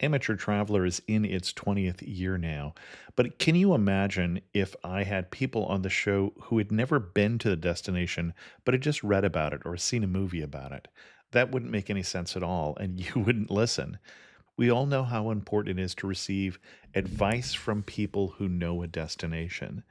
Amateur Traveler is in its 20th year now, but can you imagine if I had people on the show who had never been to the destination, but had just read about it or seen a movie about it? That wouldn't make any sense at all, and you wouldn't listen. We all know how important it is to receive advice from people who know a destination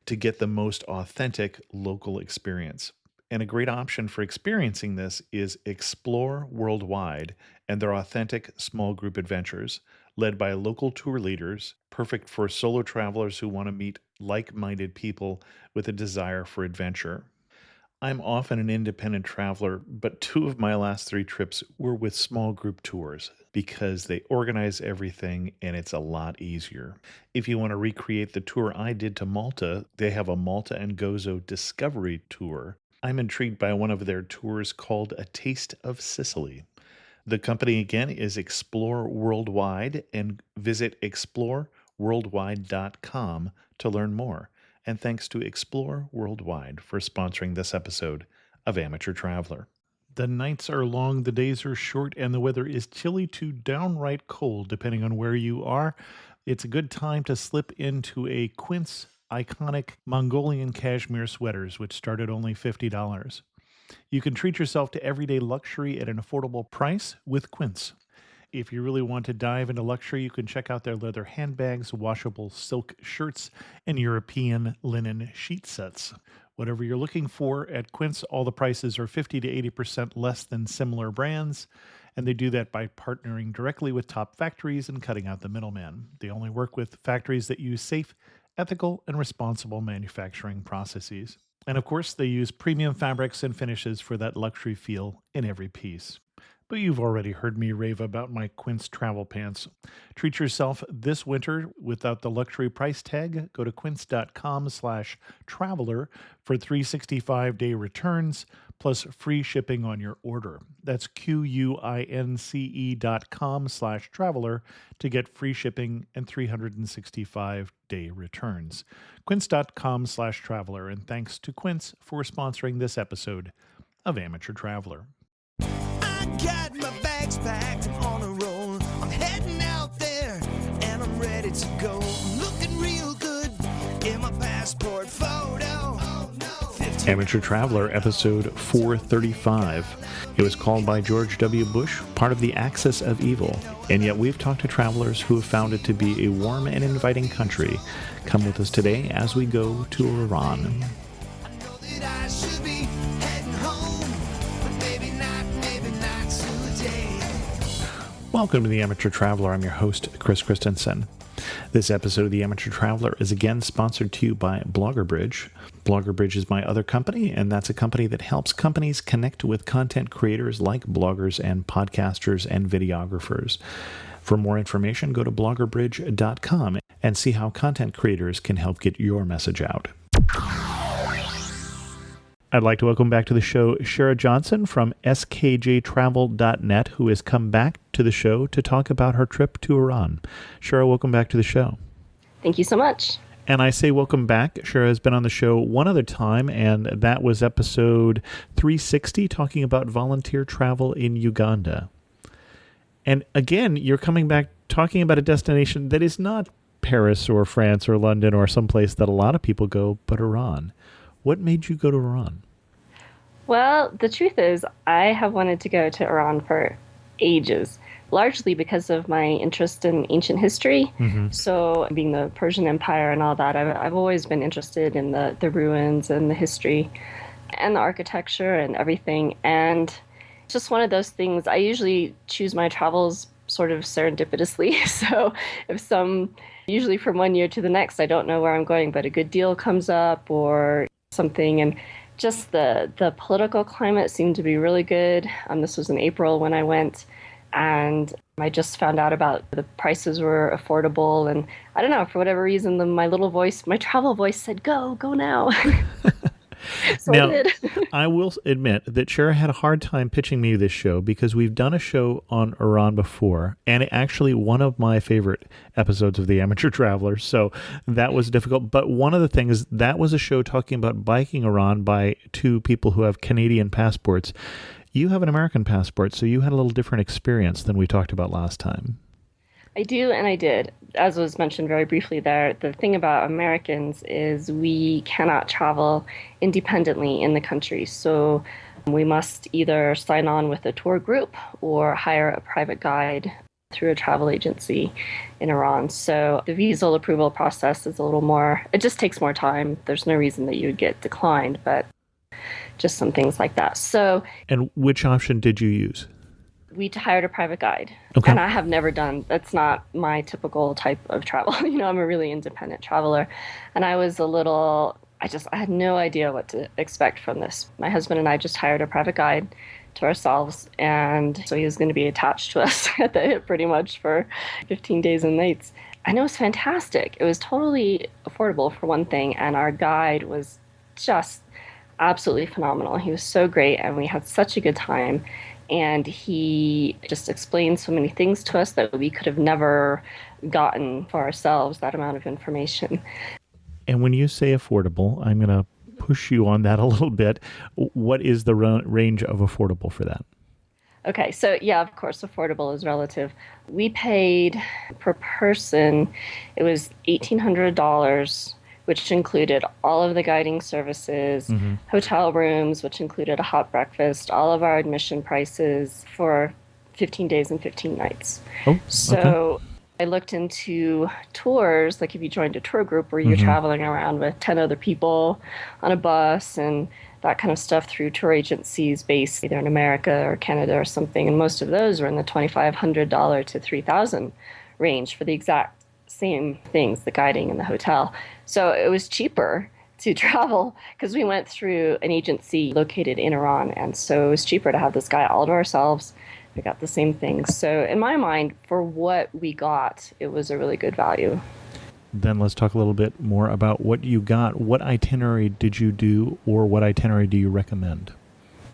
to get the most authentic local experience. And a great option for experiencing this is Explore Worldwide and their authentic small group adventures, led by local tour leaders, perfect for solo travelers who want to meet like minded people with a desire for adventure. I'm often an independent traveler, but two of my last three trips were with small group tours because they organize everything and it's a lot easier. If you want to recreate the tour I did to Malta, they have a Malta and Gozo Discovery Tour. I'm intrigued by one of their tours called A Taste of Sicily. The company again is Explore Worldwide, and visit exploreworldwide.com to learn more. And thanks to Explore Worldwide for sponsoring this episode of Amateur Traveler. The nights are long, the days are short, and the weather is chilly to downright cold, depending on where you are. It's a good time to slip into a Quince iconic Mongolian cashmere sweaters, which start at only $50. You can treat yourself to everyday luxury at an affordable price with Quince. If you really want to dive into luxury, you can check out their leather handbags, washable silk shirts, and European linen sheet sets. Whatever you're looking for at Quince, all the prices are 50 to 80% less than similar brands, and they do that by partnering directly with top factories and cutting out the middleman. They only work with factories that use safe, ethical, and responsible manufacturing processes. And of course, they use premium fabrics and finishes for that luxury feel in every piece. But you've already heard me rave about my Quince travel pants. Treat yourself this winter without the luxury price tag. Go to quince.com/traveler for 365-day returns plus free shipping on your order. That's QUINCE.com/traveler to get free shipping and 365-day returns. Quince.com/traveler. And thanks to Quince for sponsoring this episode of Amateur Traveler. Got my bags packed, I'm on a roll. I'm heading out there and I'm ready to go. I'm looking real good in my passport photo. Oh, no. Amateur Traveler, episode 435. It was called by George W. Bush, part of the Axis of Evil. And yet we've talked to travelers who have found it to be a warm and inviting country. Come with us today as we go to Iran. I know that I should be heading home, but maybe not today. Welcome to the Amateur Traveler. I'm your host, Chris Christensen. This episode of the Amateur Traveler is again sponsored to you by Blogger Bridge. Blogger Bridge is my other company, and that's a company that helps companies connect with content creators like bloggers and podcasters and videographers. For more information, go to bloggerbridge.com and see how content creators can help get your message out. I'd like to welcome back to the show Shara Johnson from skjtravel.net, who has come back to the show to talk about her trip to Iran. Shara, welcome back to the show. Thank you so much. And I say welcome back. Shara has been on the show one other time, and that was episode 360, talking about volunteer travel in Uganda. And again, you're coming back talking about a destination that is not Paris or France or London or someplace that a lot of people go, but Iran. What made you go to Iran? Well, the truth is, I have wanted to go to Iran for ages, largely because of my interest in ancient history. Mm-hmm. So being the Persian Empire and all that, I've always been interested in the ruins and the history and the architecture and everything. And it's just one of those things. I usually choose my travels sort of serendipitously. So usually from one year to the next, I don't know where I'm going, but a good deal comes up or something. And just the political climate seemed to be really good. This was in April when I went, and I just found out about the prices were affordable. And I don't know, for whatever reason, my travel voice said, go now. So now, I did. I will admit that Shara had a hard time pitching me this show because we've done a show on Iran before, and actually one of my favorite episodes of The Amateur Traveler, so that was difficult. But one of the things, that was a show talking about biking Iran by two people who have Canadian passports. You have an American passport, so you had a little different experience than we talked about last time. I do, and I did. As was mentioned very briefly there, the thing about Americans is we cannot travel independently in the country. So we must either sign on with a tour group or hire a private guide through a travel agency in Iran. So the visa approval process is a little more, it just takes more time. There's no reason that you would get declined, but just some things like that. So And which option did you use? we hired a private guide. Okay. And I have never done, that's not my typical type of travel. I'm a really independent traveler. And I was a little, I had no idea what to expect from this. My husband and I just hired a private guide to ourselves. And so he was going to be attached to us at the hip pretty much for 15 days and nights. And it was fantastic. It was totally affordable for one thing. And our guide was just absolutely phenomenal. He was so great. And we had such a good time. And he just explained so many things to us that we could have never gotten for ourselves, that amount of information. And when you say affordable, I'm going to push you on that a little bit. What is the range of affordable for that? Okay, so yeah, of course, affordable is relative. We paid per person, it was $1,800, which included all of the guiding services, hotel rooms, which included a hot breakfast, all of our admission prices for 15 days and 15 nights. Oh, So okay. I looked into tours, like if you joined a tour group where you're traveling around with 10 other people on a bus and that kind of stuff through tour agencies based either in America or Canada or something. And most of those were in the $2,500 to $3,000 range for the exact same things, the guiding and the hotel. So it was cheaper to travel because we went through an agency located in Iran. And so it was cheaper to have this guy all to ourselves. We got the same things. So in my mind, for what we got, it was a really good value. Then let's talk a little bit more about what you got. What itinerary did you do, or what itinerary do you recommend?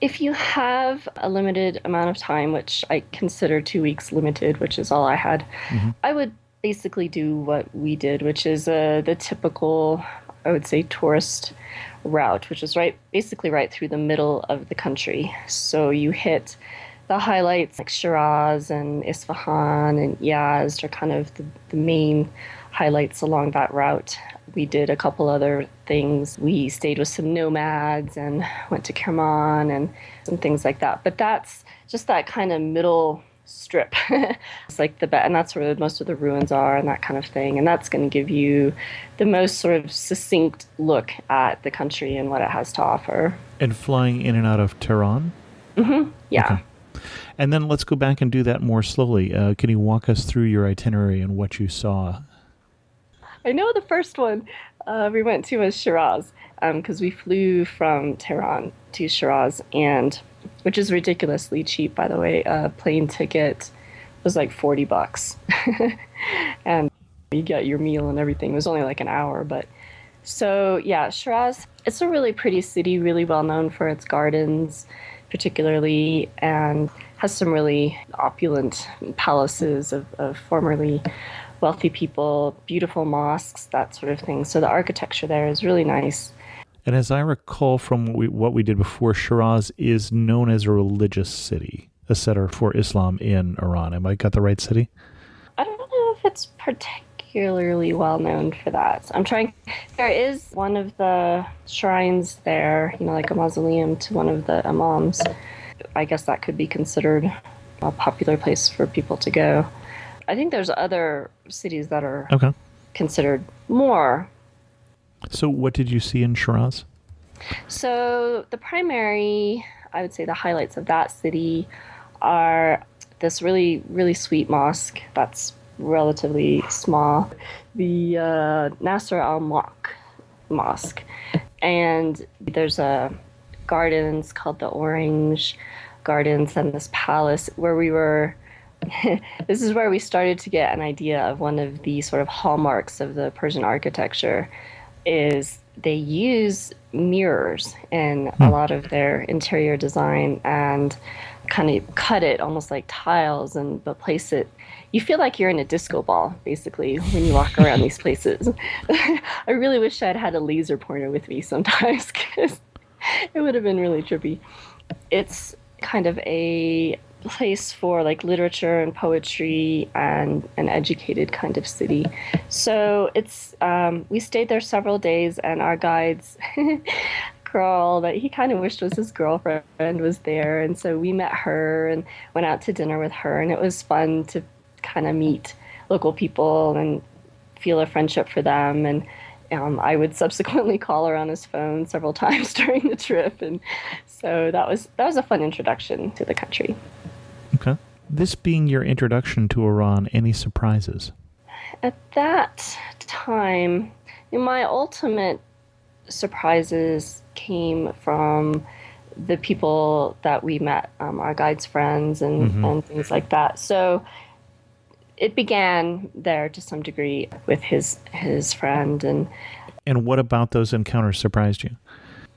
If you have a limited amount of time, which I consider 2 weeks limited, which is all I had, I would basically do what we did, which is the typical, I would say, tourist route, which is basically right through the middle of the country. So you hit the highlights like Shiraz and Isfahan and Yazd are kind of the main highlights along that route. We did a couple other things. We stayed with some nomads and went to Kerman and some things like that. But that's just that kind of middle strip. It's like and that's where most of the ruins are and that kind of thing. And that's going to give you the most sort of succinct look at the country and what it has to offer. And flying in and out of Tehran? Yeah. Okay. And then let's go back and do that more slowly. Can you walk us through your itinerary and what you saw? I know the first one we went to was Shiraz because we flew from Tehran to Shiraz, and which is ridiculously cheap, by the way. A plane ticket was like $40, and you get your meal and everything. It was only like an hour, but so yeah, Shiraz. It's a really pretty city, really well known for its gardens, particularly, and has some really opulent palaces of formerly wealthy people, beautiful mosques, that sort of thing. So the architecture there is really nice. And as I recall from what we did before, Shiraz is known as a religious city, a center for Islam in Iran. Am I got the right city? I don't know if it's particularly well known for that. There is one of the shrines there, like a mausoleum to one of the imams. I guess that could be considered a popular place for people to go. I think there's other cities that are considered more. So what did you see in Shiraz? So the primary, I would say the highlights of that city are this really, really sweet mosque that's relatively small, the Nasr al-Mulk Mosque. And there's a gardens called the Orange Gardens and this palace where we were. This is where we started to get an idea of one of the sort of hallmarks of the Persian architecture is they use mirrors in a lot of their interior design and kind of cut it almost like tiles but place it. You feel like you're in a disco ball, basically, when you walk around these places. I really wish I'd had a laser pointer with me sometimes because it would have been really trippy. It's kind of a place for like literature and poetry and an educated kind of city. So it's we stayed there several days, and our guides girl that he kind of wished was his girlfriend was there, and so we met her and went out to dinner with her, and it was fun to kind of meet local people and feel a friendship for them. And I would subsequently call her on his phone several times during the trip, and so that was a fun introduction to the country. Okay. This being your introduction to Iran, any surprises? At that time, my ultimate surprises came from the people that we met, our guides' friends and things like that. So it began there to some degree with his friend. And what about those encounters surprised you?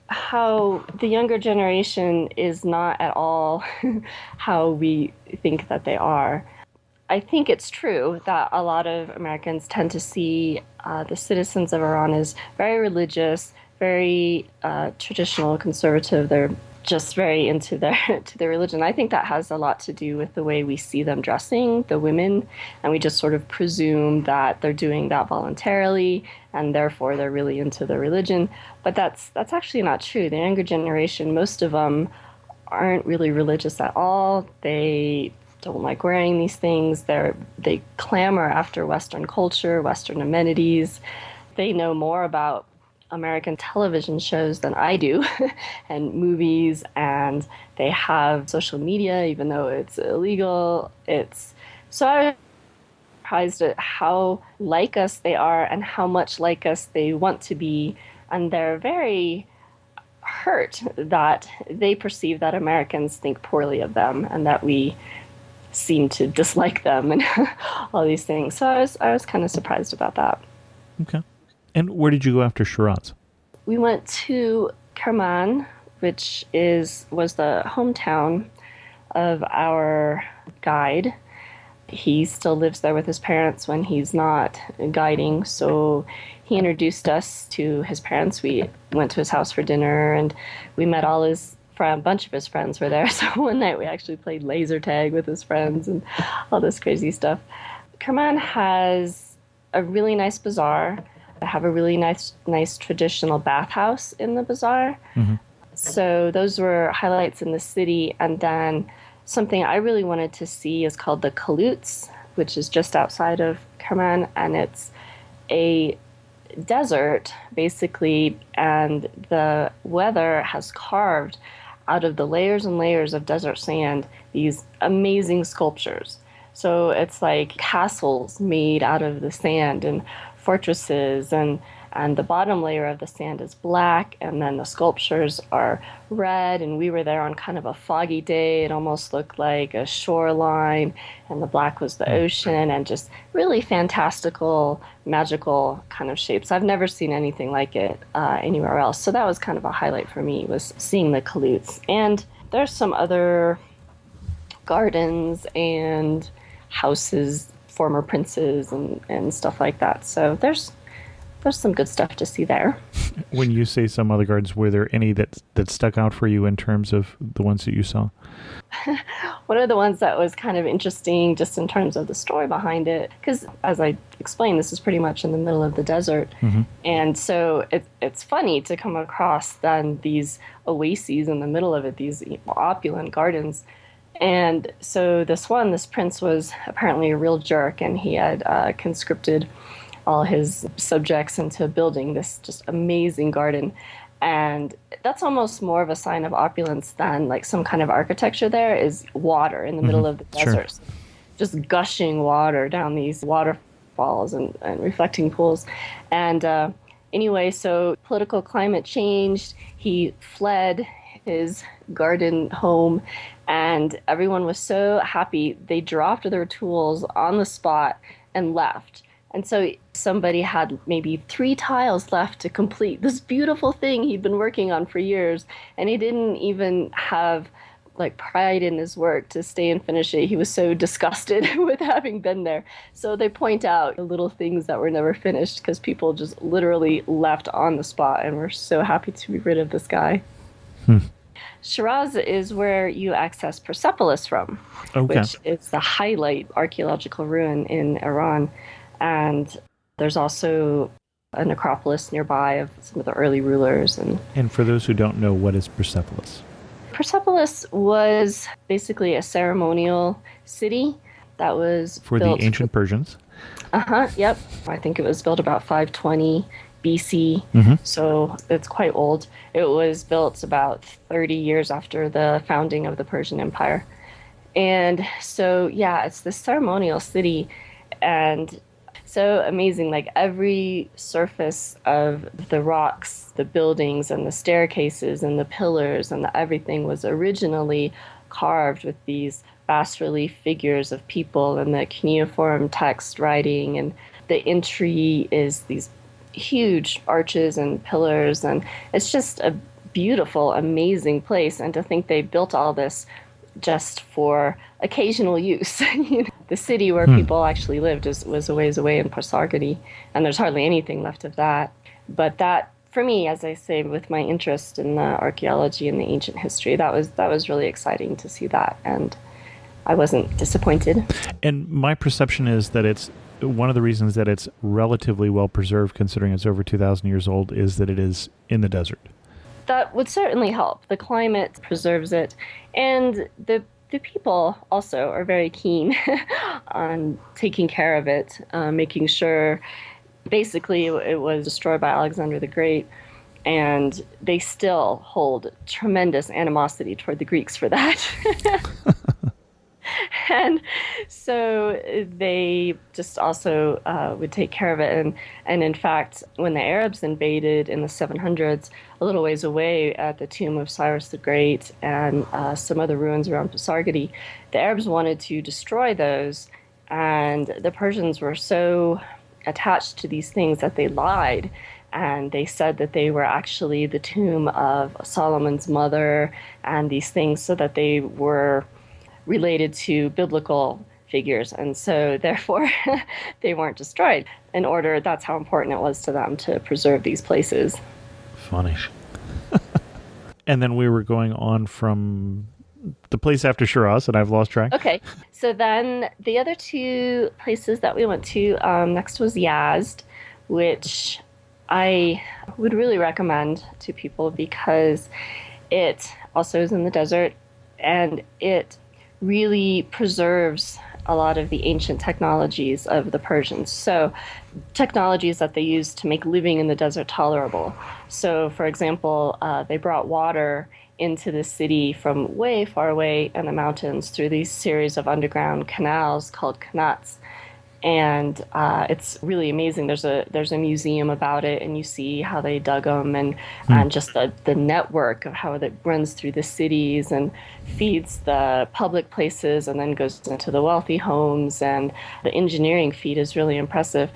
How the younger generation is not at all how we think that they are. I think it's true that a lot of Americans tend to see the citizens of Iran as very religious, very traditional, conservative. They're just very into their to their religion. I think that has a lot to do with the way we see them dressing, the women, and we just sort of presume that they're doing that voluntarily, and therefore they're really into their religion. But that's actually not true. The younger generation, most of them aren't really religious at all. They don't like wearing these things. They clamor after Western culture, Western amenities. They know more about American television shows than I do and movies, and they have social media even though it's illegal. It's so I was surprised at how like us they are and how much like us they want to be, and they're very hurt that they perceive that Americans think poorly of them and that we seem to dislike them and all these things. So I was kind of surprised about that. Okay. And where did you go after Shiraz? We went to Kerman, which was the hometown of our guide. He still lives there with his parents when he's not guiding, so he introduced us to his parents. We went to his house for dinner, and we met a bunch of his friends were there. So one night we actually played laser tag with his friends and all this crazy stuff. Kerman has a really nice bazaar. They have a really nice traditional bathhouse in the bazaar. Mm-hmm. So those were highlights in the city. And then something I really wanted to see is called the Kalutz, which is just outside of Kerman, and it's a desert basically, and the weather has carved out of the layers and layers of desert sand these amazing sculptures. So it's like castles made out of the sand and fortresses, and the bottom layer of the sand is black, and then the sculptures are red. And we were there on kind of a foggy day. It almost looked like a shoreline, and the black was the ocean, and just really fantastical, magical kind of shapes. I've never seen anything like it anywhere else. So that was kind of a highlight for me, was seeing the Kalutz. And there's some other gardens and houses, former princes and stuff like that. So there's some good stuff to see there. When you say some other gardens, were there any that stuck out for you in terms of the ones that you saw? One of the ones that was kind of interesting just in terms of the story behind it, because as I explained, this is pretty much in the middle of the desert. Mm-hmm. And so it's funny to come across then these oases in the middle of it, these opulent gardens. And so this prince was apparently a real jerk, and he had conscripted all his subjects into building this just amazing garden. And that's almost more of a sign of opulence than like some kind of architecture. There is water in the middle of the desert. Sure. Just gushing water down these waterfalls and reflecting pools. And anyway, so political climate changed. He fled his garden home, and everyone was so happy. They dropped their tools on the spot and left. And so somebody had maybe 3 tiles left to complete this beautiful thing he'd been working on for years. And he didn't even have like pride in his work to stay and finish it. He was so disgusted with having been there. So they point out the little things that were never finished because people just literally left on the spot and were so happy to be rid of this guy. Shiraz is where you access Persepolis from, Okay. which is the highlight archaeological ruin in Iran. And there's also a necropolis nearby of some of the early rulers. And And for those who don't know, what is Persepolis? Persepolis was basically a ceremonial city that was For the built. ancient Persians. Uh-huh, yep. I think it was built about 520 BC, Mm-hmm. so it's quite old. It was built about 30 years after the founding of the Persian Empire. And so, yeah, it's this ceremonial city and so amazing. Like every surface of the rocks, the buildings, and the staircases, and the pillars, and everything was originally carved with these bas relief figures of people and the cuneiform text writing. And the entry is these huge arches and pillars. And it's just a beautiful, amazing place. And to think they built all this just for occasional use. The city where Hmm. people actually lived was a ways away in Pasargadi, and there's hardly anything left of that. But that, for me, as I say, with my interest in the archaeology and the ancient history, that was really exciting to see that, and I wasn't disappointed. And my perception is that it's one of the reasons that it's relatively well preserved, considering it's over 2,000 years old, is that it is in the desert. That would certainly help. The climate preserves it, and the people also are very keen on taking care of it, making sure. Basically, it was destroyed by Alexander the Great, and they still hold tremendous animosity toward the Greeks for that. And so they just also would take care of it. And in fact, when the Arabs invaded in the 700s, a little ways away at the tomb of Cyrus the Great and some other ruins around Pasargadi, the Arabs wanted to destroy those. And the Persians were so attached to these things that they lied. And they said that they were actually the tomb of Solomon's mother and these things so that they were related to biblical figures, and so therefore they weren't destroyed. In order, that's how important it was to them to preserve these places. Funny. And then we were going on from the place after Shiraz, and I've lost track. Okay, so then the other two places that we went to next was Yazd, which I would really recommend to people because it also is in the desert and it really preserves a lot of the ancient technologies of the Persians. So, technologies that they used to make living in the desert tolerable. So, for example, they brought water into the city from way far away in the mountains through these series of underground canals called kanats, and it's really amazing. There's a museum about it, and you see how they dug them, and just the network of how it runs through the cities and feeds the public places, and then goes into the wealthy homes, and the engineering feat is really impressive.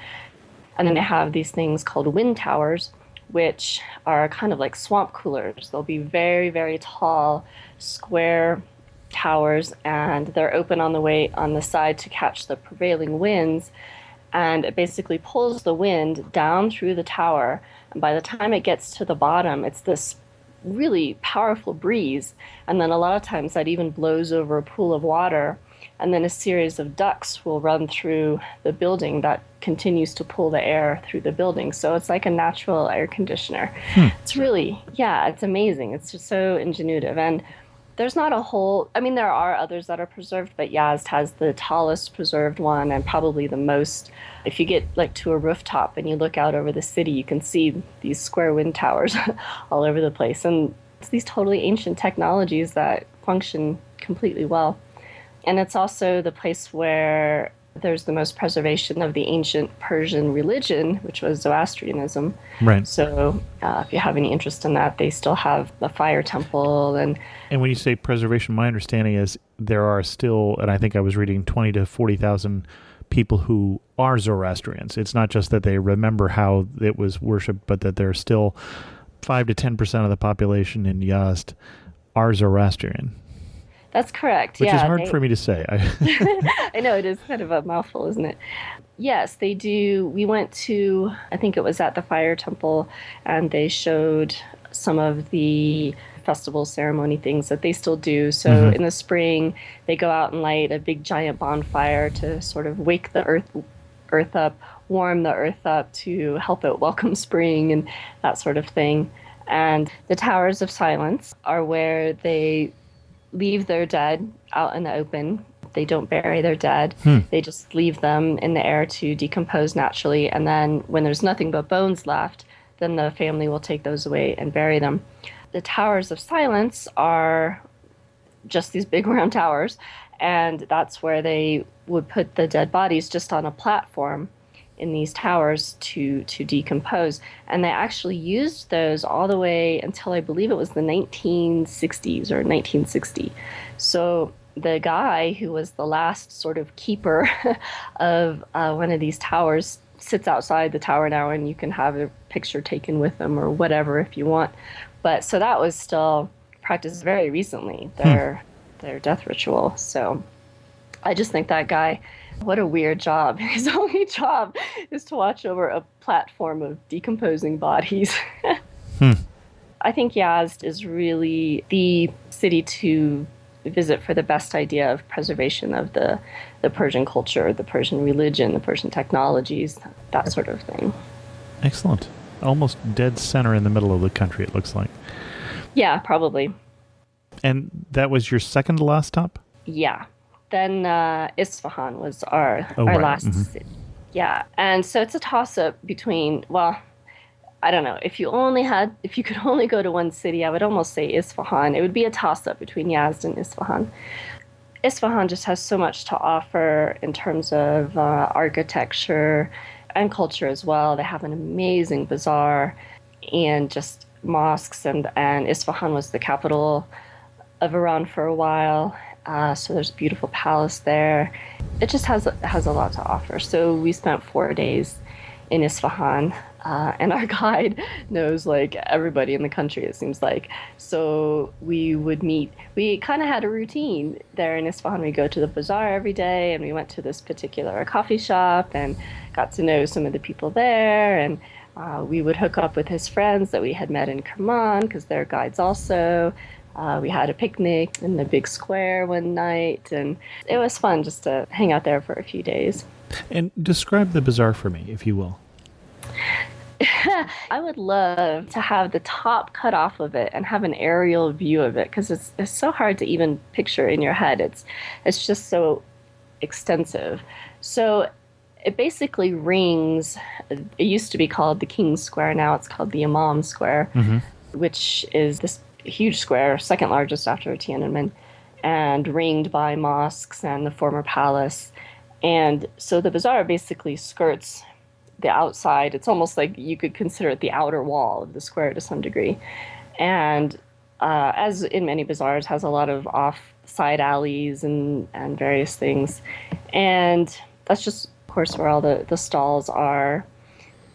And then they have these things called wind towers, which are kind of like swamp coolers. They'll be very, very tall, square towers, and they're open on the way on the side to catch the prevailing winds, and it basically pulls the wind down through the tower, and by the time it gets to the bottom it's this really powerful breeze, and then a lot of times that even blows over a pool of water, and then a series of ducts will run through the building that continues to pull the air through the building, so it's like a natural air conditioner. It's really, yeah, it's amazing. It's just so ingenuitive. And there's not a whole, I mean, there are others that are preserved, but Yazd has the tallest preserved one and probably the most. If you get like to a rooftop and you look out over the city, you can see these square wind towers all over the place. And it's these totally ancient technologies that function completely well. And it's also the place where there's the most preservation of the ancient Persian religion, which was Zoroastrianism. Right. So if you have any interest in that, they still have the fire temple. And when you say preservation, my understanding is there are still, and I think I was reading 20 to 40,000 people who are Zoroastrians. It's not just that they remember how it was worshipped, but that there are still 5 to 10% of the population in Yazd are Zoroastrian. That's correct. Which yeah, is hard for me to say. I know it is kind of a mouthful, isn't it? Yes, they do. We went to, I think it was at the Fire Temple, and they showed some of the festival ceremony things that they still do. So in the spring, they go out and light a big giant bonfire to sort of wake the earth up, warm the earth up to help it welcome spring and that sort of thing. And the Towers of Silence are where they leave their dead out in the open. They don't bury their dead. They just leave them in the air to decompose naturally. And then when there's nothing but bones left, then the family will take those away and bury them. The Towers of Silence are just these big round towers. And that's where they would put the dead bodies just on a platform in these towers to decompose. And they actually used those all the way until I believe it was the 1960s or 1960. So the guy who was the last sort of keeper of one of these towers sits outside the tower now, and you can have a picture taken with him or whatever if you want. But so that was still practiced very recently, their death ritual. So I just think that guy, what a weird job. His only job is to watch over a platform of decomposing bodies. I think Yazd is really the city to visit for the best idea of preservation of the Persian culture, the Persian religion, the Persian technologies, that sort of thing. Excellent. Almost dead center in the middle of the country, it looks like. Yeah, probably. And that was your second to last stop? Yeah. Then Isfahan was our right. last city. Yeah. And so it's a toss-up between, well, I don't know. If you could only go to one city, I would almost say Isfahan. It would be a toss-up between Yazd and Isfahan. Isfahan just has so much to offer in terms of architecture and culture as well. They have an amazing bazaar and just mosques, and Isfahan was the capital of Iran for a while. So there's a beautiful palace there. It just has a lot to offer. So we spent 4 days in Isfahan, and our guide knows like everybody in the country, it seems like. So we kind of had a routine there in Isfahan. We go to the bazaar every day, and we went to this particular coffee shop and got to know some of the people there, and we would hook up with his friends that we had met in Kerman because they're guides also. We had a picnic in the big square one night, and it was fun just to hang out there for a few days. And describe the bazaar for me, if you will. I would love to have the top cut off of it and have an aerial view of it, because it's so hard to even picture in your head. It's just so extensive. So it basically rings. It used to be called the King's Square. Now it's called the Imam Square, which is this huge square, second largest after Tiananmen, and ringed by mosques and the former palace. And so the bazaar basically skirts the outside. It's almost like you could consider it the outer wall of the square to some degree. And as in many bazaars, has a lot of off-side alleys and various things. And that's just, of course, where all the stalls are.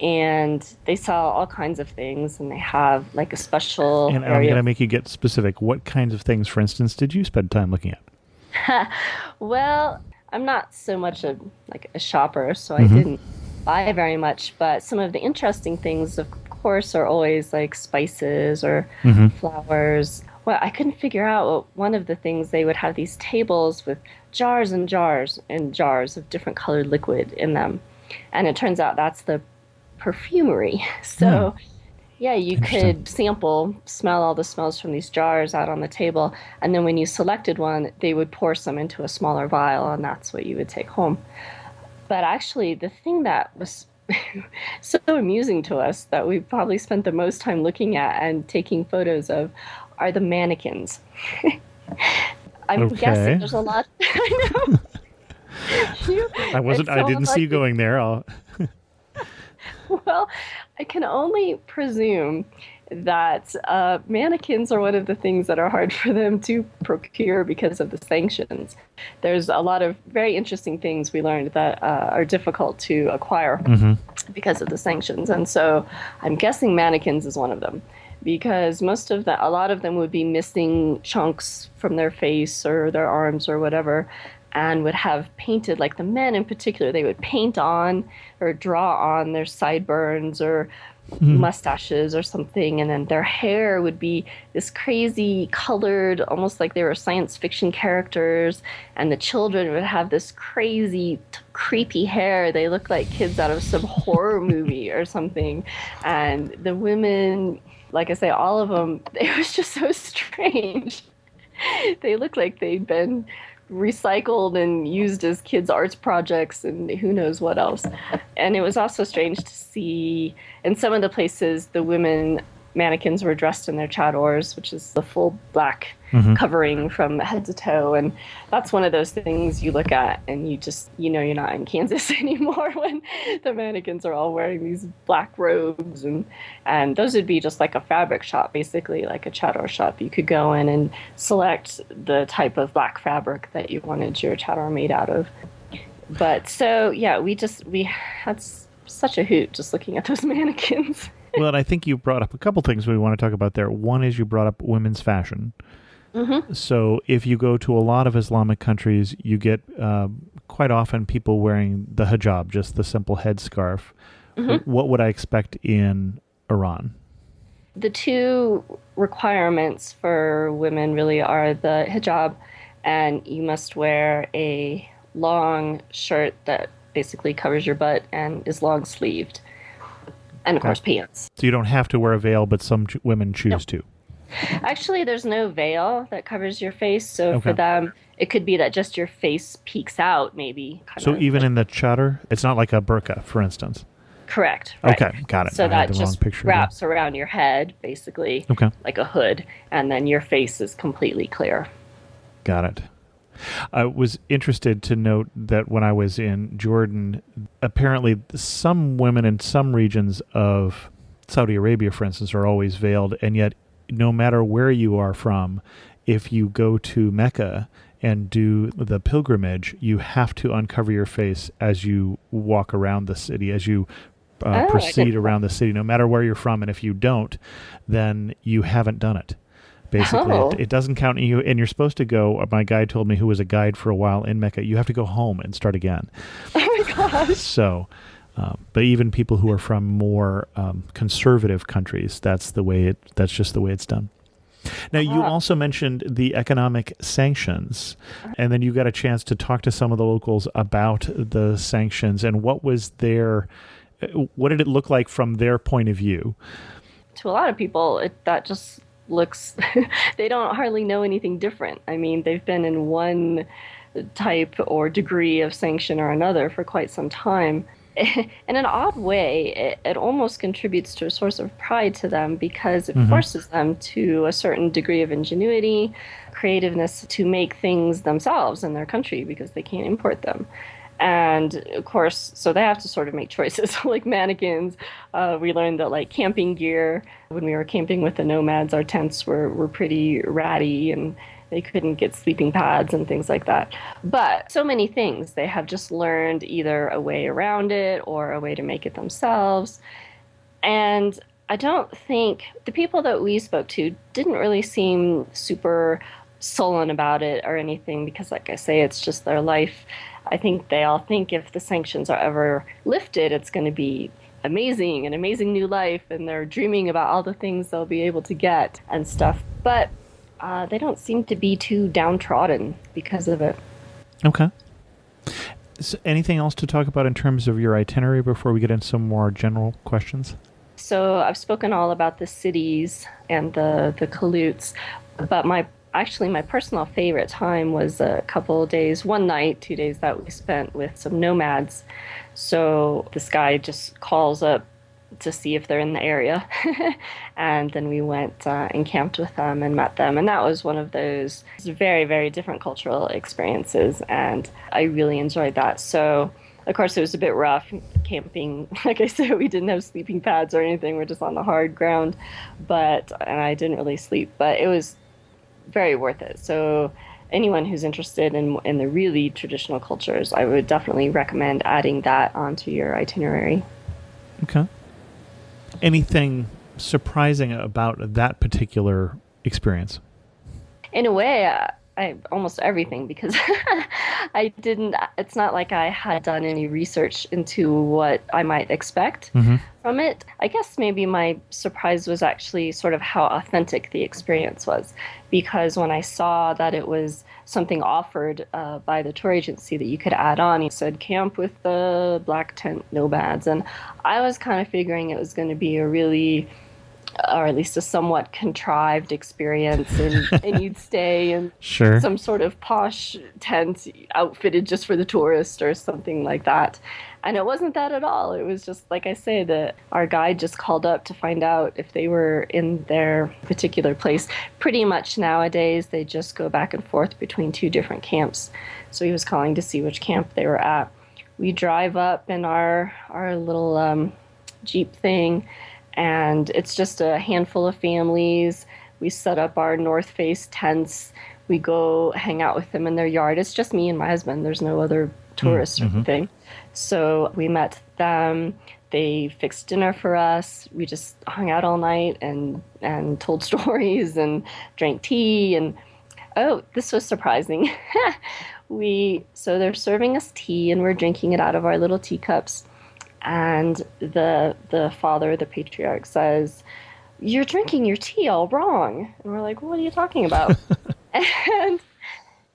And they sell all kinds of things, and they have like a special And area. I'm going to make you get specific. What kinds of things, for instance, did you spend time looking at? Well, I'm not so much a shopper, so I didn't buy very much. But some of the interesting things, of course, are always like spices or flowers. Well, I couldn't figure out one of the things. They would have these tables with jars and jars and jars of different colored liquid in them. And it turns out that's the perfumery. So yeah, you could smell all the smells from these jars out on the table, and then when you selected one, they would pour some into a smaller vial, and that's what you would take home. But actually, the thing that was so amusing to us, that we probably spent the most time looking at and taking photos of, are the mannequins. I'm guessing there's a lot. I know. I didn't see you going there. Well, I can only presume that mannequins are one of the things that are hard for them to procure because of the sanctions. There's a lot of very interesting things we learned that are difficult to acquire because of the sanctions. And so I'm guessing mannequins is one of them, because a lot of them would be missing chunks from their face or their arms or whatever, and would have painted, like the men in particular, they would paint on or draw on their sideburns or mustaches or something, and then their hair would be this crazy colored, almost like they were science fiction characters, and the children would have this crazy creepy hair. They look like kids out of some horror movie or something. And the women, like I say, all of them, it was just so strange. They looked like they'd been recycled and used as kids' arts projects and who knows what else. And it was also strange to see in some of the places the women mannequins were dressed in their chadors, which is the full black covering from head to toe. And that's one of those things you look at and you just, you're not in Kansas anymore when the mannequins are all wearing these black robes. And those would be just like a fabric shop, basically like a chador shop. You could go in and select the type of black fabric that you wanted your chador made out of. But so, yeah, we had such a hoot just looking at those mannequins. Well, and I think you brought up a couple things we want to talk about there. One is you brought up women's fashion. So if you go to a lot of Islamic countries, you get quite often people wearing the hijab, just the simple headscarf. What would I expect in Iran? The two requirements for women really are the hijab, and you must wear a long shirt that basically covers your butt and is long sleeved. And of course, pants. So you don't have to wear a veil, but some women choose to. Actually, there's no veil that covers your face. So for them, it could be that just your face peeks out, maybe. So even in the chador, it's not like a burqa, for instance? Correct. Right. Okay, got it. So that just wraps around your head, basically, like a hood, and then your face is completely clear. Got it. I was interested to note that when I was in Jordan, apparently some women in some regions of Saudi Arabia, for instance, are always veiled, and yet no matter where you are from, if you go to Mecca and do the pilgrimage, you have to uncover your face as you walk around the city, as you proceed around the city, no matter where you're from. And if you don't, then you haven't done it. Basically, it doesn't count. And you're supposed to go, my guide told me, who was a guide for a while in Mecca, you have to go home and start again. Oh my gosh. So, but even people who are from more conservative countries, that's just the way it's done. Now, you also mentioned the economic sanctions, and then you got a chance to talk to some of the locals about the sanctions and what did it look like from their point of view? To a lot of people, that just looks, they don't hardly know anything different. I mean, they've been in one type or degree of sanction or another for quite some time. In an odd way, it almost contributes to a source of pride to them because it forces them to a certain degree of ingenuity, creativeness to make things themselves in their country because they can't import them. And of course, so they have to sort of make choices. Like mannequins, we learned that like camping gear, when we were camping with the nomads, our tents were pretty ratty and they couldn't get sleeping pads and things like that. But so many things, they have just learned either a way around it or a way to make it themselves. And I don't think the people that we spoke to didn't really seem super sullen about it or anything because, like I say, it's just their life. I think they all think if the sanctions are ever lifted, it's going to be amazing, an amazing new life, and they're dreaming about all the things they'll be able to get and stuff. But they don't seem to be too downtrodden because of it. Okay. So anything else to talk about in terms of your itinerary before we get into some more general questions? So I've spoken all about the cities and the Kalutes, but my personal favorite time was a couple of days, one night, 2 days that we spent with some nomads. So this guy just calls up to see if they're in the area. And then we went and camped with them and met them. And that was one of those very, very different cultural experiences. And I really enjoyed that. So, of course, it was a bit rough camping. Like I said, we didn't have sleeping pads or anything. We're just on the hard ground. And I didn't really sleep. But it was very worth it. So anyone who's interested in the really traditional cultures, I would definitely recommend adding that onto your itinerary. Okay. Anything surprising about that particular experience? In a way, almost everything because it's not like I had done any research into what I might expect Hmm. from it. I guess maybe my surprise was actually sort of how authentic the experience was, because when I saw that it was something offered by the tour agency that you could add on, he said camp with the black tent nomads, and I was kind of figuring it was going to be a really, or at least a somewhat contrived experience, and you'd stay in Sure. some sort of posh tent outfitted just for the tourist or something like that. And it wasn't that at all. It was just like I say, that our guide just called up to find out if they were in their particular place. Pretty much nowadays they just go back and forth between two different camps. So he was calling to see which camp they were at. We drive up in our little Jeep thing, and it's just a handful of families. We set up our North Face tents. We go hang out with them in their yard. It's just me and my husband. There's no other tourists or Mm-hmm. anything. So we met them. They fixed dinner for us. We just hung out all night and told stories and drank tea. And oh, this was surprising. So they're serving us tea and we're drinking it out of our little teacups. And the father, the patriarch, says, "You're drinking your tea all wrong." And we're like, "What are you talking about?" And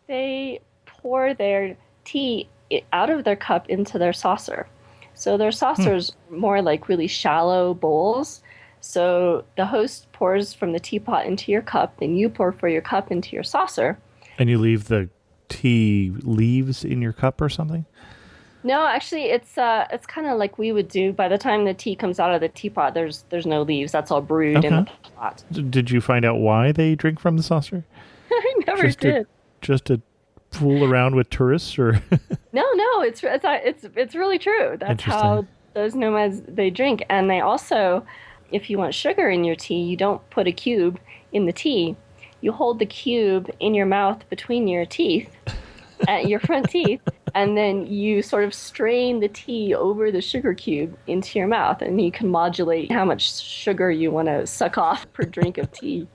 they pour their tea out of their cup into their saucer. So their saucers are more like really shallow bowls. So the host pours from the teapot into your cup, and you pour for your cup into your saucer. And you leave the tea leaves in your cup or something? No, actually, it's kind of like we would do. By the time the tea comes out of the teapot, there's no leaves. That's all brewed in Okay. the pot. Did you find out why they drink from the saucer? I never Just to did. just to fool around with tourists, or No, it's really true. That's interesting? how those nomads they drink, and they also, if you want sugar in your tea, you don't put a cube in the tea. You hold the cube in your mouth between your teeth, at your front teeth, and then you sort of strain the tea over the sugar cube into your mouth, and you can modulate how much sugar you want to suck off per drink of tea.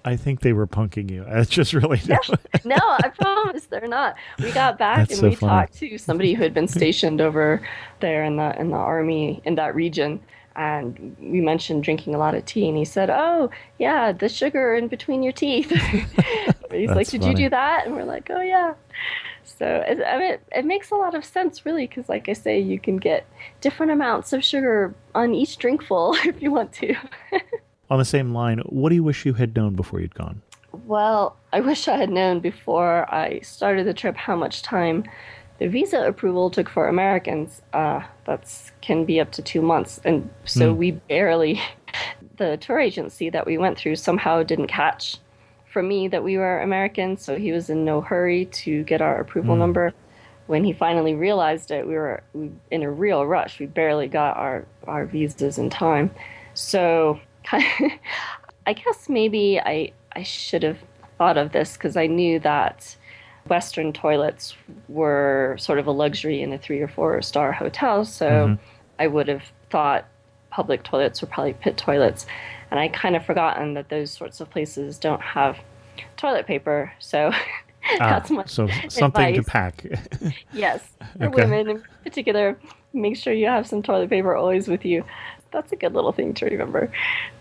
I think they were punking you. It's just really Yeah. No, I promise they're not. We got back That's and so we funny. talked to somebody who had been stationed over there in the army in that region, and we mentioned drinking a lot of tea, and he said, "Oh, yeah, the sugar in between your teeth." He's like, That's "Did you funny. do that?" And we're like, "Oh, yeah." So I mean, it makes a lot of sense, really, because like I say, you can get different amounts of sugar on each drinkful if you want to. On the same line, what do you wish you had known before you'd gone? Well, I wish I had known before I started the trip how much time the visa approval took for Americans. That's can be up to 2 months, and so we barely. The tour agency that we went through somehow didn't catch from me that we were Americans, so he was in no hurry to get our approval number. When he finally realized it, we were in a real rush. We barely got our visas in time, so. I guess maybe I should have thought of this because I knew that Western toilets were sort of a luxury in a 3 or 4 star hotel. So I would have thought public toilets were probably pit toilets. And I kind of forgotten that those sorts of places don't have toilet paper. So that's my So something to advice. pack. Yes, for Okay. women in particular, make sure you have some toilet paper always with you. That's a good little thing to remember.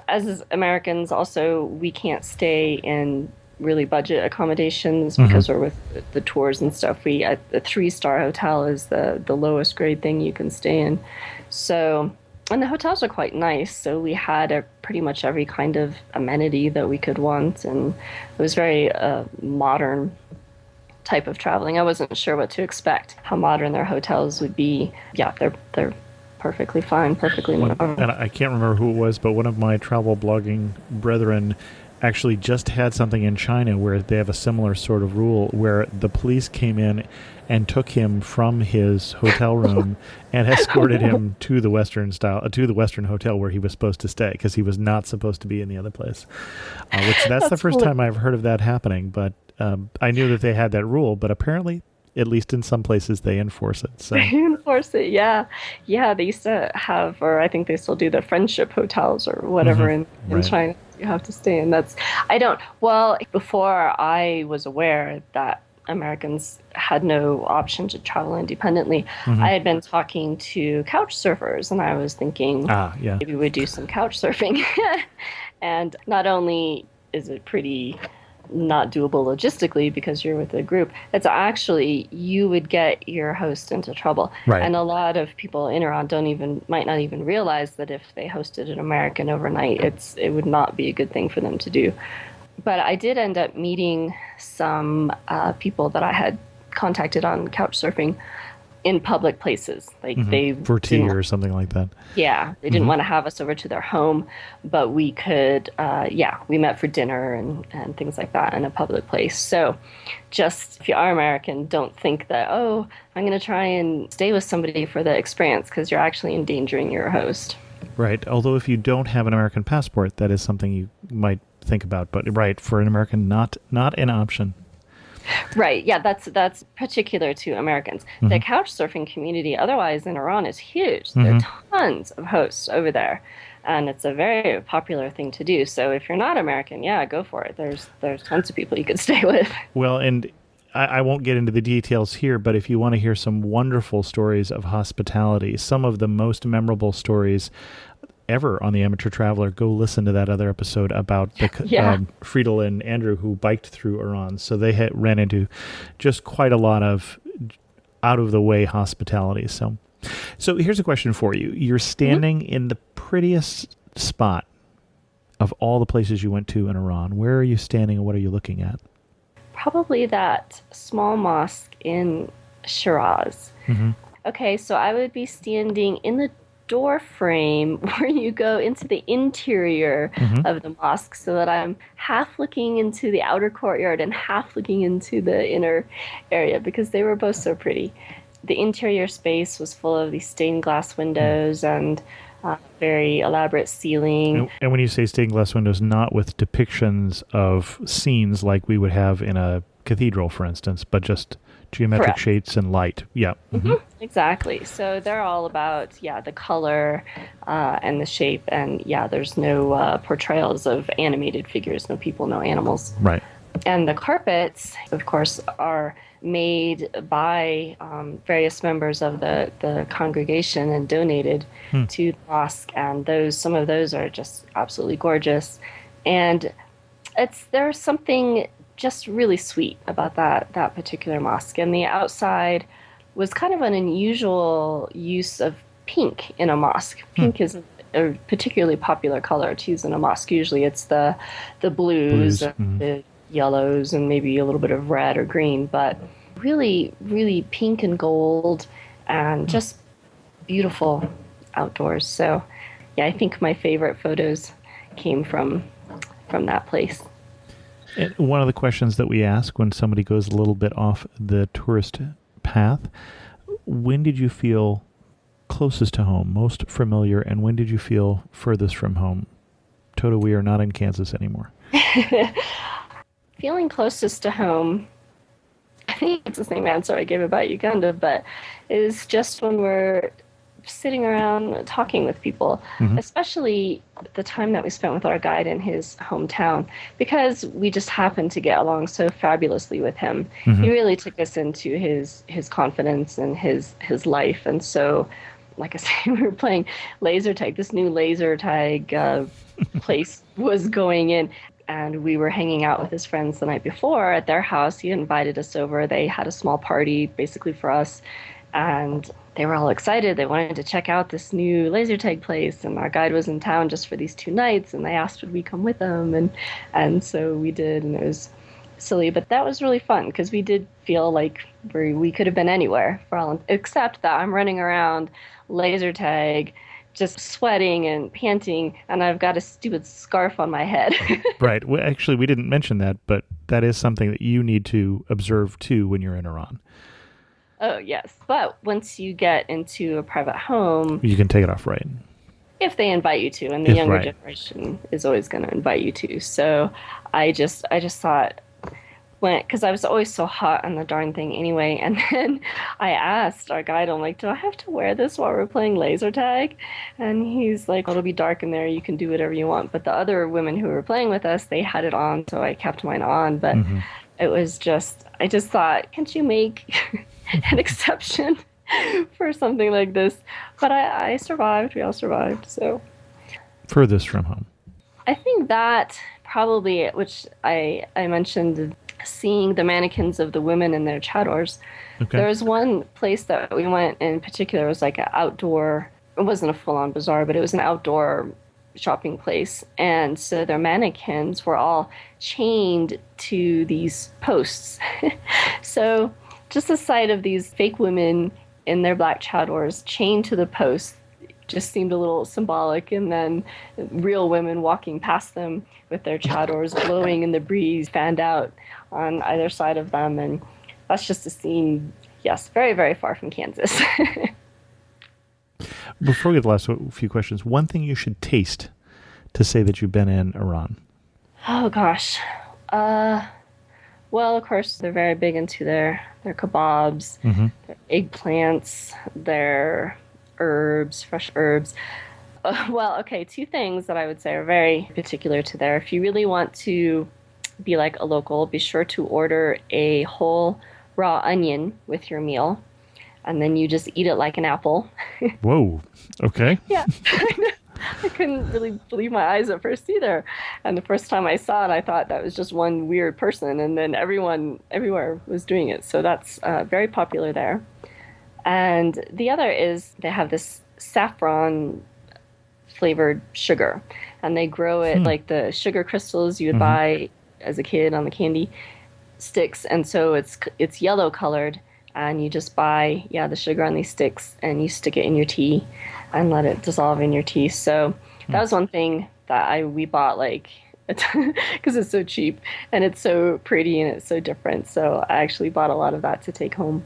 As Americans, also, we can't stay in really budget accommodations because we're with the tours and stuff. We at the 3 star hotel is the lowest grade thing you can stay in. So, and the hotels are quite nice. So we had pretty much every kind of amenity that we could want, and it was very modern type of traveling. I wasn't sure what to expect, how modern their hotels would be. Yeah, they're perfectly fine, perfectly normal. And I can't remember who it was, but one of my travel blogging brethren actually just had something in China where they have a similar sort of rule where the police came in and took him from his hotel room and escorted him to the Western hotel where he was supposed to stay because he was not supposed to be in the other place. That's the first time I've heard of that happening, but I knew that they had that rule, but apparently, at least in some places, they enforce it. So Enforce it, yeah. Yeah, they used to have, or I think they still do, the friendship hotels or whatever in Right. China. you have to stay in. That's I don't well, before I was aware that Americans had no option to travel independently, Hmm. I had been talking to couch surfers and I was thinking Ah, yeah. maybe we'd do some couch surfing. And not only is it pretty not doable logistically because you're with a group, it's actually you would get your host into trouble. Right. And a lot of people in Iran might not even realize that if they hosted an American overnight, it would not be a good thing for them to do. But I did end up meeting some people that I had contacted on couch surfing in public places. Like they For tea didn't or something like that. yeah, they didn't want to have us over to their home, but we could, we met for dinner and things like that in a public place. So just if you are American, don't think that, oh, I'm going to try and stay with somebody for the experience because you're actually endangering your host. Right. Although if you don't have an American passport, that is something you might think about. But right, for an American, not an option. Right. Yeah, that's particular to Americans. The couch surfing community otherwise in Iran is huge. There are tons of hosts over there. And it's a very popular thing to do. So if you're not American, yeah, go for it. There's tons of people you could stay with. Well, and I won't get into the details here, but if you want to hear some wonderful stories of hospitality, some of the most memorable stories ever on the Amateur Traveler, go listen to that other episode about the Friedel and Andrew who biked through Iran. So they ran into just quite a lot of out of the way hospitality. So here's a question for you. You're standing in the prettiest spot of all the places you went to in Iran. Where are you standing and what are you looking at? Probably that small mosque in Shiraz. Okay, so I would be standing in the door frame where you go into the interior of the mosque so that I'm half looking into the outer courtyard and half looking into the inner area because they were both so pretty. The interior space was full of these stained glass windows and very elaborate ceiling. And when you say stained glass windows, not with depictions of scenes like we would have in a cathedral, for instance, but just geometric Correct. shapes and light. Yeah. Exactly. So they're all about, the color and the shape. And there's no portrayals of animated figures, no people, no animals. Right. And the carpets, of course, are made by various members of the congregation and donated to the mosque. And some of those are just absolutely gorgeous. And there's something just really sweet about that particular mosque. And the outside was kind of an unusual use of pink in a mosque. Pink is a particularly popular color to use in a mosque. Usually it's the blues and the yellows and maybe a little bit of red or green, but really, really pink and gold and just beautiful outdoors. So I think my favorite photos came from that place. And one of the questions that we ask when somebody goes a little bit off the tourist path, when did you feel closest to home, most familiar, and when did you feel furthest from home? Toto, we are not in Kansas anymore. Feeling closest to home, I think it's the same answer I gave about Uganda, but is just when we're sitting around talking with people, especially the time that we spent with our guide in his hometown, because we just happened to get along so fabulously with him. He really took us into his confidence and his life. And so, like I say, we were playing laser tag. This new laser tag place was going in. And we were hanging out with his friends the night before at their house. He invited us over. They had a small party basically for us. And they were all excited. They wanted to check out this new laser tag place. And our guide was in town just for these 2 nights. And they asked would we come with them. And so we did. And it was silly. But that was really fun because we did feel like we could have been anywhere except that I'm running around laser tag just sweating and panting, and I've got a stupid scarf on my head. Right. Well, actually, we didn't mention that, but that is something that you need to observe, too, when you're in Iran. Oh, yes. But once you get into a private home... You can take it off, right? If they invite you to, and the younger generation is always going to invite you to. So I just thought, went, because I was always so hot on the darn thing anyway. And then I asked our guide, I'm like, do I have to wear this while we're playing laser tag? And he's like, it'll be dark in there. You can do whatever you want. But the other women who were playing with us, they had it on. So I kept mine on. But it was just, I just thought, can't you make an exception for something like this? But I survived. We all survived. So Furthest from home. I think that probably, which I mentioned, seeing the mannequins of the women in their chadors. Okay. There was one place that we went in particular. It was like an outdoor, it wasn't a full-on bazaar, but it was an outdoor shopping place. And so their mannequins were all chained to these posts. So just the sight of these fake women in their black chadors chained to the posts just seemed a little symbolic. And then real women walking past them with their chadors blowing in the breeze, fanned out on either side of them. And that's just a scene, yes, very, very far from Kansas. Before we get the last few questions, one thing you should taste to say that you've been in Iran. Oh, gosh. Well, of course, they're very big into their kebabs, their eggplants, their herbs, fresh herbs. Well, okay, two things that I would say are very particular to there. If you really want to be like a local, be sure to order a whole raw onion with your meal, and then you just eat it like an apple. Whoa. Okay. Yeah. I couldn't really believe my eyes at first either. And the first time I saw it, I thought that was just one weird person, and then everyone everywhere was doing it. So that's very popular there. And the other is they have this saffron flavored sugar, and they grow it like the sugar crystals you would buy as a kid on the candy sticks. And so it's yellow colored, and you just buy the sugar on these sticks, and you stick it in your tea and let it dissolve in your tea. So that was one thing that we bought, like, because it's so cheap and it's so pretty and it's so different. So I actually bought a lot of that to take home.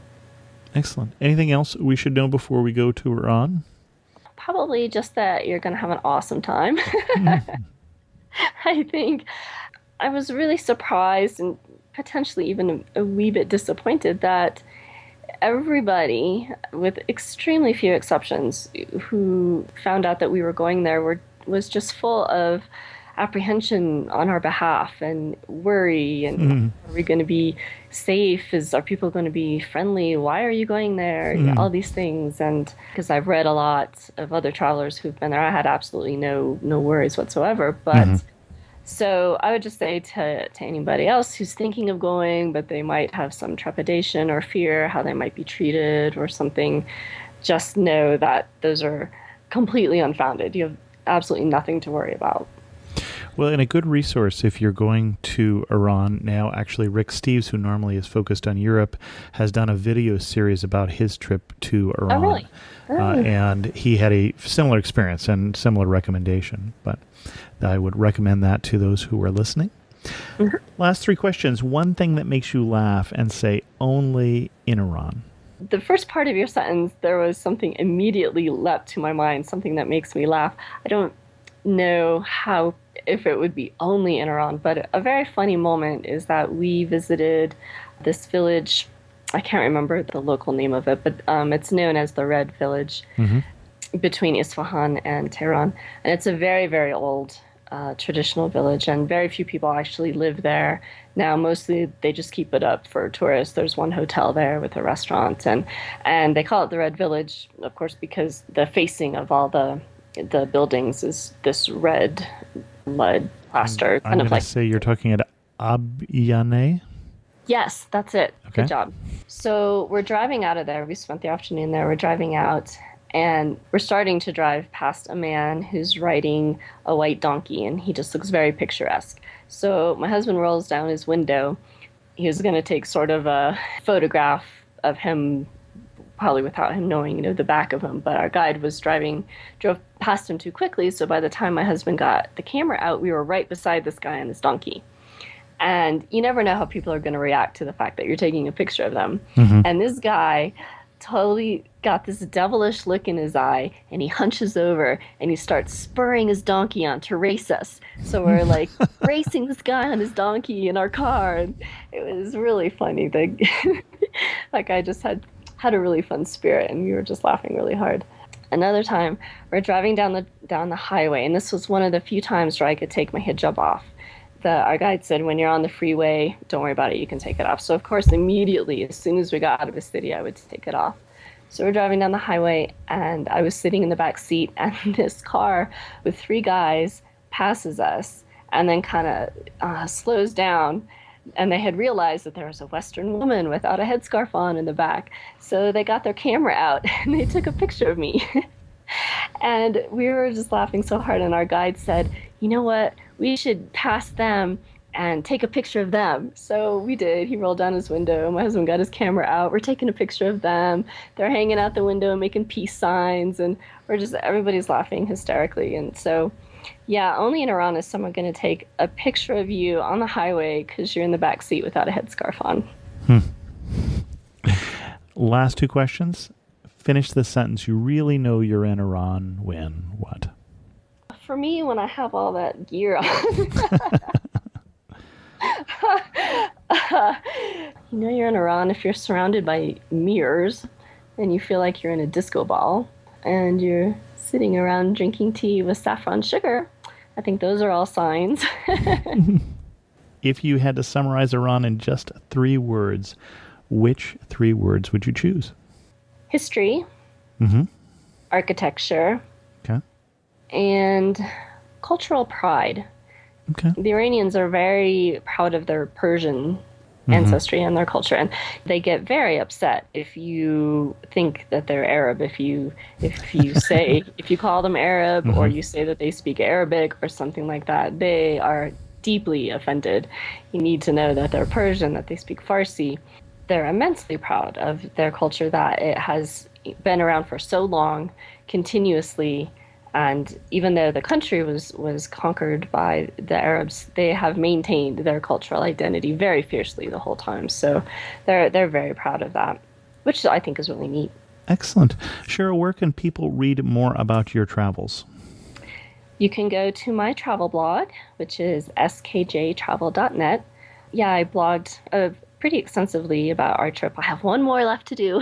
Excellent. Anything else we should know before we go to Iran? Probably just that you're going to have an awesome time. I think I was really surprised and potentially even a wee bit disappointed that everybody, with extremely few exceptions, who found out that we were going there was just full of apprehension on our behalf and worry, and are we going to be safe? Are people going to be friendly? Why are you going there? All these things. And because I've read a lot of other travelers who've been there, I had absolutely no worries whatsoever. But so I would just say to anybody else who's thinking of going, but they might have some trepidation or fear how they might be treated or something, just know that those are completely unfounded. You have absolutely nothing to worry about. Well, and a good resource if you're going to Iran now, actually, Rick Steves, who normally is focused on Europe, has done a video series about his trip to Iran. Oh, really? And he had a similar experience and similar recommendation. But I would recommend that to those who are listening. Last three questions. One thing that makes you laugh and say only in Iran. The first part of your sentence, there was something immediately leapt to my mind, something that makes me laugh. I don't know if it would be only in Iran, but a very funny moment is that we visited this village. I can't remember the local name of it, but it's known as the Red Village between Isfahan and Tehran. And it's a very, very old traditional village, and very few people actually live there. Now, mostly they just keep it up for tourists. There's one hotel there with a restaurant, and they call it the Red Village, of course, because the facing of all the buildings is this red mud plaster. I'm going to say you're talking at Abyane? Yes, that's it. Okay. Good job. So we're driving out of there. We spent the afternoon there. We're driving out, and we're starting to drive past a man who's riding a white donkey, and he just looks very picturesque. So my husband rolls down his window. He was going to take sort of a photograph of him, probably without him knowing, the back of him. But our guide drove past him too quickly. So by the time my husband got the camera out, we were right beside this guy on this donkey. And you never know how people are going to react to the fact that you're taking a picture of them. And this guy totally got this devilish look in his eye, and he hunches over and he starts spurring his donkey on to race us. So we're like racing this guy on his donkey in our car, and it was really funny. That guy just had a really fun spirit, and we were just laughing really hard. Another time, we're driving down the highway, and this was one of the few times where I could take my hijab off. Our guide said, when you're on the freeway, don't worry about it, you can take it off. So, of course, immediately, as soon as we got out of the city, I would take it off. So we're driving down the highway, and I was sitting in the back seat, and this car with three guys passes us and then kind of slows down. And they had realized that there was a Western woman without a headscarf on in the back. So they got their camera out, and they took a picture of me. And we were just laughing so hard, and our guide said, you know what, we should pass them and take a picture of them. So we did. He rolled down his window. My husband got his camera out. We're taking a picture of them. They're hanging out the window making peace signs, and everybody's laughing hysterically. And so, yeah, only in Iran is someone going to take a picture of you on the highway because you're in the back seat without a headscarf on. Last two questions. Finish this sentence. You really know you're in Iran when what? For me, when I have all that gear on. You know you're in Iran if you're surrounded by mirrors and you feel like you're in a disco ball and you're sitting around drinking tea with saffron sugar. I think those are all signs. If you had to summarize Iran in just 3 words, which 3 words would you choose? History, architecture, Okay. and cultural pride. Okay. The Iranians are very proud of their Persian ancestry and their culture, and they get very upset if you think that they're Arab. If you say if you call them Arab or you say that they speak Arabic or something like that, they are deeply offended. You need to know that they're Persian, that they speak Farsi. They're immensely proud of their culture, that it has been around for so long, continuously. And even though the country was conquered by the Arabs, they have maintained their cultural identity very fiercely the whole time. So they're very proud of that, which I think is really neat. Excellent. Shara, where can people read more about your travels? You can go to my travel blog, which is skjtravel.net. Yeah, I blogged pretty extensively about our trip. I have one more left to do.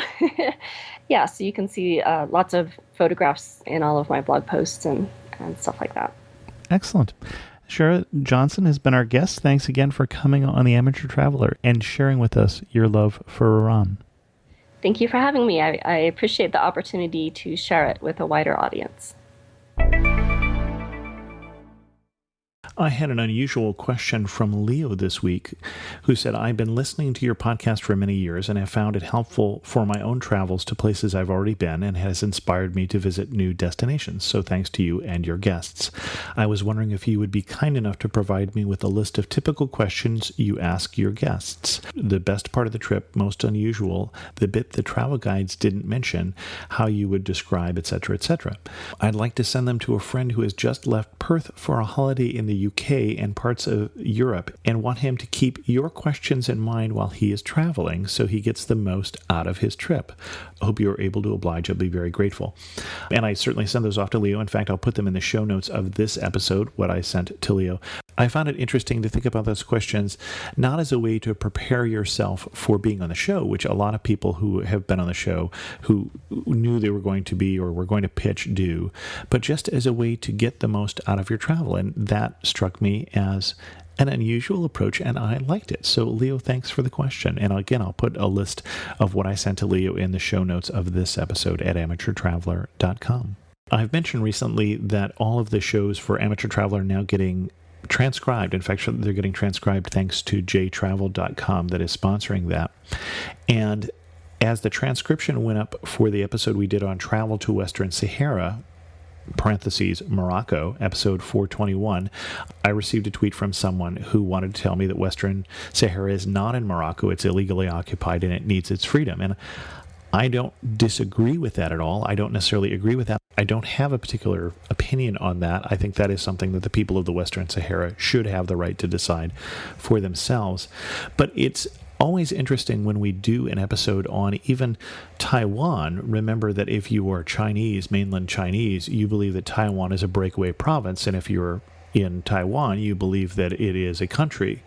Yeah, so you can see lots of photographs in all of my blog posts and stuff like that. Excellent. Shara Johnson has been our guest. Thanks again for coming on The Amateur Traveler and sharing with us your love for Iran. Thank you for having me. I appreciate the opportunity to share it with a wider audience. I had an unusual question from Leo this week, who said, I've been listening to your podcast for many years and have found it helpful for my own travels to places I've already been and has inspired me to visit new destinations. So thanks to you and your guests. I was wondering if you would be kind enough to provide me with a list of typical questions you ask your guests. The best part of the trip, most unusual, the bit the travel guides didn't mention, how you would describe, etc., etc. I'd like to send them to a friend who has just left Perth for a holiday in the UK and parts of Europe and want him to keep your questions in mind while he is traveling so he gets the most out of his trip. I hope you're able to oblige. I'll be very grateful. And I certainly send those off to Leo. In fact, I'll put them in the show notes of this episode, what I sent to Leo. I found it interesting to think about those questions not as a way to prepare yourself for being on the show, which a lot of people who have been on the show who knew they were going to be or were going to pitch do, but just as a way to get the most out of your travel. And that struck me as an unusual approach, and I liked it. So, Leo, thanks for the question. And again, I'll put a list of what I sent to Leo in the show notes of this episode at amateurtraveler.com. I've mentioned recently that all of the shows for Amateur Traveler are now getting transcribed. In fact, they're getting transcribed thanks to jtravel.com that is sponsoring that. And as the transcription went up for the episode we did on travel to Western Sahara, parentheses, Morocco, episode 421, I received a tweet from someone who wanted to tell me that Western Sahara is not in Morocco. It's illegally occupied and it needs its freedom. And I don't disagree with that at all. I don't necessarily agree with that. I don't have a particular opinion on that. I think that is something that the people of the Western Sahara should have the right to decide for themselves. But it's always interesting when we do an episode on even Taiwan. Remember that if you are Chinese, mainland Chinese, you believe that Taiwan is a breakaway province, and if you're in Taiwan, you believe that it is a country.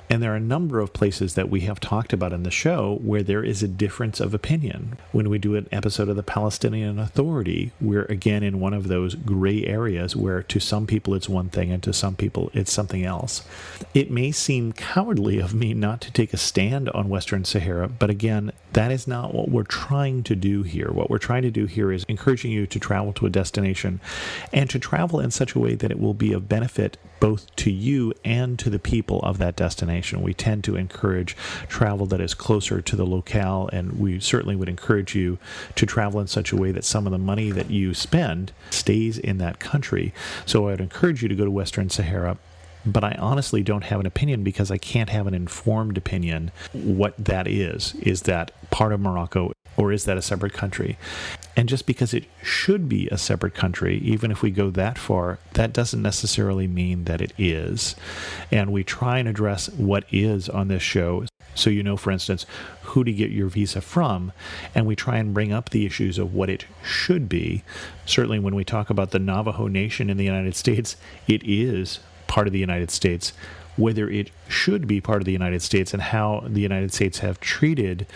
And there are a number of places that we have talked about in the show where there is a difference of opinion. When we do an episode of the Palestinian Authority, we're again in one of those gray areas where to some people it's one thing and to some people it's something else. It may seem cowardly of me not to take a stand on Western Sahara, but again, that is not what we're trying to do here. What we're trying to do here is encouraging you to travel to a destination and to travel in such a way that it will be of benefit both to you and to the people of that destination. We tend to encourage travel that is closer to the locale, and we certainly would encourage you to travel in such a way that some of the money that you spend stays in that country. So I would encourage you to go to Western Sahara, but I honestly don't have an opinion because I can't have an informed opinion what that is. Is that part of Morocco, or is that a separate country? And just because it should be a separate country, even if we go that far, that doesn't necessarily mean that it is. And we try and address what is on this show. So you know, for instance, who to get your visa from, and we try and bring up the issues of what it should be. Certainly when we talk about the Navajo Nation in the United States, it is part of the United States. Whether it should be part of the United States and how the United States have treated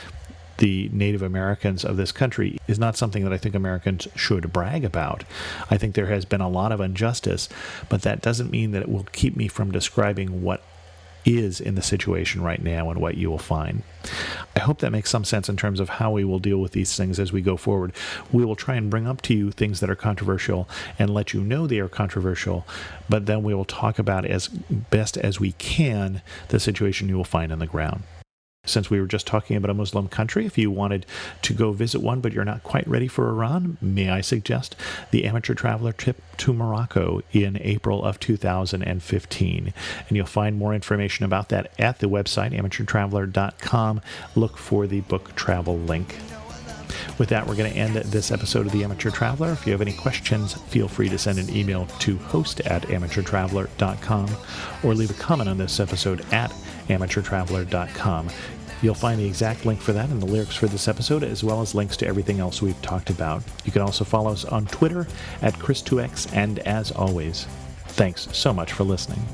the Native Americans of this country is not something that I think Americans should brag about. I think there has been a lot of injustice, but that doesn't mean that it will keep me from describing what is in the situation right now and what you will find. I hope that makes some sense in terms of how we will deal with these things as we go forward. We will try and bring up to you things that are controversial and let you know they are controversial, but then we will talk about as best as we can the situation you will find on the ground. Since we were just talking about a Muslim country, if you wanted to go visit one but you're not quite ready for Iran, may I suggest the Amateur Traveler trip to Morocco in April of 2015. And you'll find more information about that at the website, amateurtraveler.com. Look for the book travel link. With that, we're going to end this episode of The Amateur Traveler. If you have any questions, feel free to send an email to host@amateurtraveler.com or leave a comment on this episode at amateurtraveler.com. You'll find the exact link for that and the lyrics for this episode, as well as links to everything else we've talked about. You can also follow us on Twitter at Chris2X, and as always, thanks so much for listening.